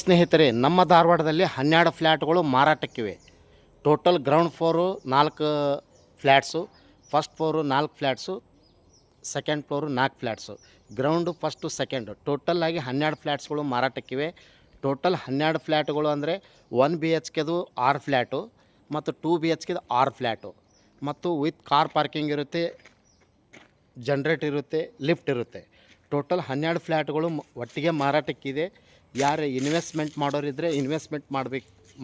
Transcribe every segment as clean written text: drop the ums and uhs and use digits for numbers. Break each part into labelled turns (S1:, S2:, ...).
S1: ಸ್ನೇಹಿತರೆ, ನಮ್ಮ ಧಾರವಾಡದಲ್ಲಿ 12 ಫ್ಲ್ಯಾಟ್ಗಳು ಮಾರಾಟಕ್ಕಿವೆ. Total ground floor 4 flats, first floor 4 flats, second floor 4 flats, ground first second, total ಆಗಿ 12 ಫ್ಲ್ಯಾಟ್ಸ್ಗಳು ಮಾರಾಟಕ್ಕಿವೆ. ಟೋಟಲ್ 12 ಫ್ಲ್ಯಾಟ್ಗಳು ಅಂದರೆ 1 BHKದು 6 ಫ್ಲ್ಯಾಟು ಮತ್ತು 2 BHKದು 6 ಫ್ಲ್ಯಾಟು ಮತ್ತು ವಿತ್ ಕಾರ್ ಪಾರ್ಕಿಂಗ್ ಇರುತ್ತೆ, ಜನ್ರೇಟ್ ಇರುತ್ತೆ, ಲಿಫ್ಟ್ ಇರುತ್ತೆ. ಟೋಟಲ್ 12 ಫ್ಲ್ಯಾಟ್ಗಳು ಒಟ್ಟಿಗೆ ಮಾರಾಟಕ್ಕಿದೆ. ಯಾರು ಇನ್ವೆಸ್ಟ್ಮೆಂಟ್ ಮಾಡೋರಿದ್ದರೆ ಇನ್ವೆಸ್ಟ್ಮೆಂಟ್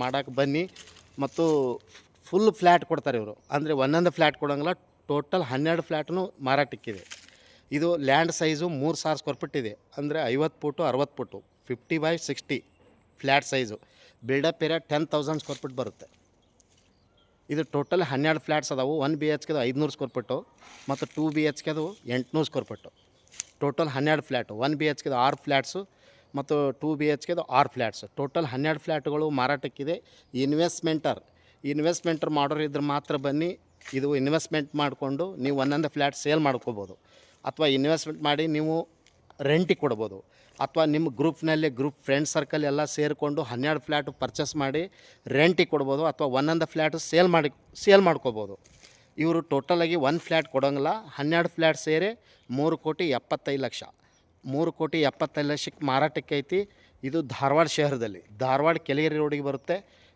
S1: ಮಾಡೋಕ್ಕೆ ಬನ್ನಿ. ಮತ್ತು ಫುಲ್ ಫ್ಲ್ಯಾಟ್ ಕೊಡ್ತಾರೆ ಇವರು, ಅಂದರೆ ಒಂದೊಂದು ಫ್ಲ್ಯಾಟ್ ಕೊಡೋಂಗಿಲ್ಲ. ಟೋಟಲ್ 12 ಫ್ಲ್ಯಾಟ್ನು ಮಾರಾಟಕ್ಕಿದೆ. ಇದು ಲ್ಯಾಂಡ್ ಸೈಜು 3000 ಸ್ಕ್ವೇರ್ ಫೀಟ್ ಇದೆ, ಅಂದರೆ 50 foot 60 foot, 50/60 flat size. Built up area 10,000 square feet ಬರುತ್ತೆ. ಇದು ಟೋಟಲ್ 12 ಫ್ಲ್ಯಾಟ್ಸ್ ಅದಾವು. 1 BHKದು 500 ಸ್ಕ್ವೇರ್ ಫೀಟು ಮತ್ತು 2 BHKದು 800 square feet. Total 12 flat. 1 BHKದು 6 flats ಮತ್ತು 2 BHKದು 6 ಫ್ಲ್ಯಾಟ್ಸು. ಟೋಟಲ್ 12 ಫ್ಲ್ಯಾಟ್ಗಳು ಮಾರಾಟಕ್ಕಿದೆ. ಇನ್ವೆಸ್ಟ್ಮೆಂಟರ್ ಮಾಡೋರಿದ್ರೆ ಮಾತ್ರ ಬನ್ನಿ. ಇದು ಇನ್ವೆಸ್ಟ್ಮೆಂಟ್ ಮಾಡಿಕೊಂಡು ನೀವು ಒಂದೊಂದು ಫ್ಲ್ಯಾಟ್ ಸೇಲ್ ಮಾಡ್ಕೋಬೋದು, ಅಥವಾ ಇನ್ವೆಸ್ಟ್ಮೆಂಟ್ ಮಾಡಿ ನೀವು ರೆಂಟಿಗೆ ಕೊಡ್ಬೋದು, ಅಥವಾ ನಿಮ್ಮ ಗ್ರೂಪ್ ಫ್ರೆಂಡ್ ಸರ್ಕಲ್ ಎಲ್ಲ ಸೇರಿಕೊಂಡು 12 ಫ್ಲ್ಯಾಟು ಪರ್ಚೇಸ್ ಮಾಡಿ ರೆಂಟಿಗೆ ಕೊಡ್ಬೋದು, ಅಥವಾ ಒಂದೊಂದು ಫ್ಲ್ಯಾಟು ಸೇಲ್ ಮಾಡ್ಕೋಬೋದು. ಇವರು ಟೋಟಲಾಗಿ 1 ಫ್ಲ್ಯಾಟ್ ಕೊಡೋಂಗಿಲ್ಲ. 12 ಫ್ಲ್ಯಾಟ್ ಸೇರಿ 3,75,00,000 3,75,00,000ಕ್ಕೆ ಮಾರಾಟಕ್ಕೆ ಐತಿ. ಇದು ಧಾರವಾಡ ಶಹರದಲ್ಲಿ, ಧಾರವಾಡ ಕೆಳಗೇರಿ ರೋಡಿಗೆ ಬರುತ್ತೆ.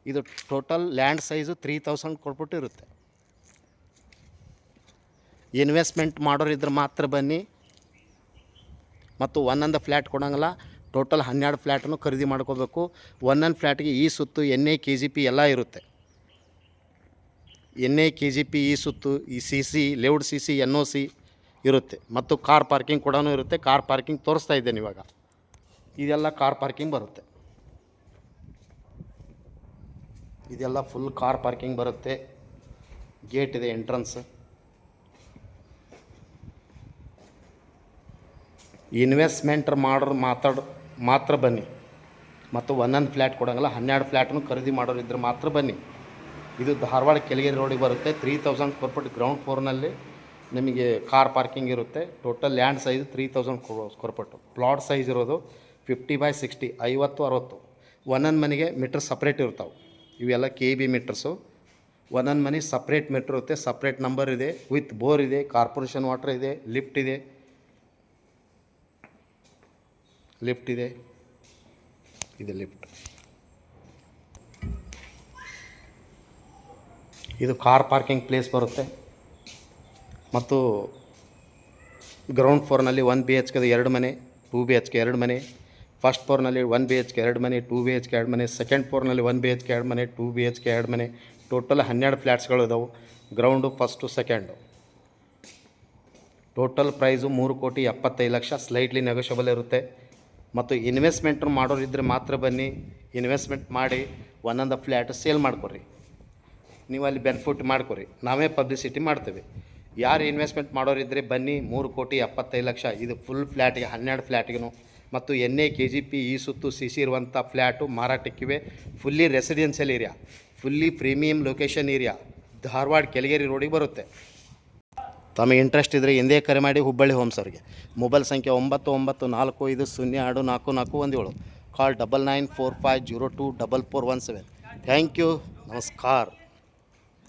S1: ಇದು ಟೋಟಲ್ ಲ್ಯಾಂಡ್ ಸೈಜು 3,000 ಕೊಟ್ಬಿಟ್ಟು ಇರುತ್ತೆ. ಇನ್ವೆಸ್ಟ್ಮೆಂಟ್ ಮಾಡೋರಿದ್ರೆ ಮಾತ್ರ ಬನ್ನಿ. ಮತ್ತು ಒಂದೊಂದು ಫ್ಲ್ಯಾಟ್ ಕೊಡೋಂಗಿಲ್ಲ. ಟೋಟಲ್ 12 ಫ್ಲ್ಯಾಟನ್ನು ಖರೀದಿ ಮಾಡ್ಕೋಬೇಕು. ಒಂದೊಂದು ಫ್ಲ್ಯಾಟ್ಗೆ ಈ ಸುತ್ತು NA KGP ಎಲ್ಲ ಇರುತ್ತೆ. NA KGP ಈ ಸುತ್ತು, ಈ CC ಲೇಔಟ್ CC NOC ಇರುತ್ತೆ. ಮತ್ತು ಕಾರ್ ಪಾರ್ಕಿಂಗ್ ಕೂಡ ಇರುತ್ತೆ. ಕಾರ್ ಪಾರ್ಕಿಂಗ್ ತೋರಿಸ್ತಾ ಇದ್ದೇನೆ ಇವಾಗ. ಇದೆಲ್ಲ ಕಾರ್ ಪಾರ್ಕಿಂಗ್ ಬರುತ್ತೆ. ಇದೆಲ್ಲ ಫುಲ್ ಕಾರ್ ಪಾರ್ಕಿಂಗ್ ಬರುತ್ತೆ. ಗೇಟ್ ಇದೆ, ಎಂಟ್ರನ್ಸ್. ಇನ್ವೆಸ್ಟ್ಮೆಂಟರ್ ಮಾಡೋರು ಮಾತ್ರ ಬನ್ನಿ. ಮತ್ತು ಒಂದೊಂದು ಫ್ಲ್ಯಾಟ್ ಕೊಡೋಂಗಿಲ್ಲ. 12 ಫ್ಲ್ಯಾಟನ್ನು ಖರೀದಿ ಮಾಡೋರು ಇದ್ರೆ ಮಾತ್ರ ಬನ್ನಿ. ಇದು ಧಾರವಾಡ ಕೆಳಗೇರಿ ರೋಡಿಗೆ ಬರುತ್ತೆ. 3,000 ಸ್ಕ್ವೇರ್ ಫೀಟ್ ಗ್ರೌಂಡ್ ಫ್ಲೋರ್ನಲ್ಲಿ ನಿಮಗೆ ಕಾರ್ ಪಾರ್ಕಿಂಗ್ ಇರುತ್ತೆ. Total land size 3,000 square feet. Plot size ಇರೋದು 50/60, 50/60. ಒಂದೊಂದು ಮನೆಗೆ ಮೀಟ್ರ್ ಸಪ್ರೇಟ್ ಇರ್ತಾವೆ. ಇವೆಲ್ಲ KB ಮೀಟ್ರಸು. ಒಂದೊಂದು ಮನೆ ಸಪ್ರೇಟ್ ಮೀಟ್ರ್ ಇರುತ್ತೆ, ಸಪ್ರೇಟ್ ನಂಬರ್ ಇದೆ, ವಿತ್ ಬೋರ್ ಇದೆ, ಕಾರ್ಪೊರೇಷನ್ ವಾಟರ್ ಇದೆ, ಲಿಫ್ಟ್ ಇದೆ. ಇದು ಲಿಫ್ಟ್. ಇದು ಕಾರ್ ಪಾರ್ಕಿಂಗ್ ಪ್ಲೇಸ್ ಬರುತ್ತೆ. ಮತ್ತು ಗ್ರೌಂಡ್ ಫ್ಲೋರ್ನಲ್ಲಿ 1 BHKದು 2 ಮನೆ, 2 BHK 2 ಮನೆ, ಫಸ್ಟ್ ಫ್ಲೋರ್ನಲ್ಲಿ 1 BHK 2 ಮನೆ, 2 BHK 2 ಮನೆ, ಸೆಕೆಂಡ್ ಫ್ಲೋರ್ನಲ್ಲಿ 1 BHK 2 ಮನೆ, 2 BHK 2 ಮನೆ. ಟೋಟಲ್ 12 ಫ್ಲ್ಯಾಟ್ಸ್ಗಳು ಇದಾವೆ. Ground first second. Total price 3,75,00,000. Slightly negotiable ಇರುತ್ತೆ. ಮತ್ತು ಇನ್ವೆಸ್ಟ್ಮೆಂಟ್ ಮಾಡೋರಿದ್ದರೆ ಮಾತ್ರ ಬನ್ನಿ. ಇನ್ವೆಸ್ಟ್ಮೆಂಟ್ ಮಾಡಿ ಒಂದೊಂದು ಫ್ಲ್ಯಾಟ್ ಸೇಲ್ ಮಾಡ್ಕೊರಿ. ನೀವು ಅಲ್ಲಿ ಬೆನಿಫಿಟ್ ಮಾಡ್ಕೊರಿ. ನಾವೇ ಪಬ್ಲಿಸಿಟಿ ಮಾಡ್ತೇವೆ. ಯಾರು ಇನ್ವೆಸ್ಟ್ಮೆಂಟ್ ಮಾಡೋರಿದ್ದರೆ ಬನ್ನಿ. 3,75,00,000. ಇದು ಫುಲ್ ಫ್ಲ್ಯಾಟಿಗೆ, 12 ಫ್ಲ್ಯಾಟಿಗೂ ಮತ್ತು NA KGP ಈ ಸುತ್ತು CC ಇರುವಂಥ ಫ್ಲ್ಯಾಟು ಮಾರಾಟಕ್ಕಿವೆ. Fully residential area, fully premium location area, Dharwad Kelageri ರೋಡಿಗೆ ಬರುತ್ತೆ. ತಮಗೆ ಇಂಟ್ರೆಸ್ಟ್ ಇದ್ದರೆ ಹಿಂದೆ ಕರೆ ಮಾಡಿ. ಹುಬ್ಬಳ್ಳಿ ಹೋಮ್ಸ್ ಅವರಿಗೆ ಮೊಬೈಲ್ ಸಂಖ್ಯೆ 9945024417. ಕಾಲ್ 9945024417. Thank you. ನಮಸ್ಕಾರ.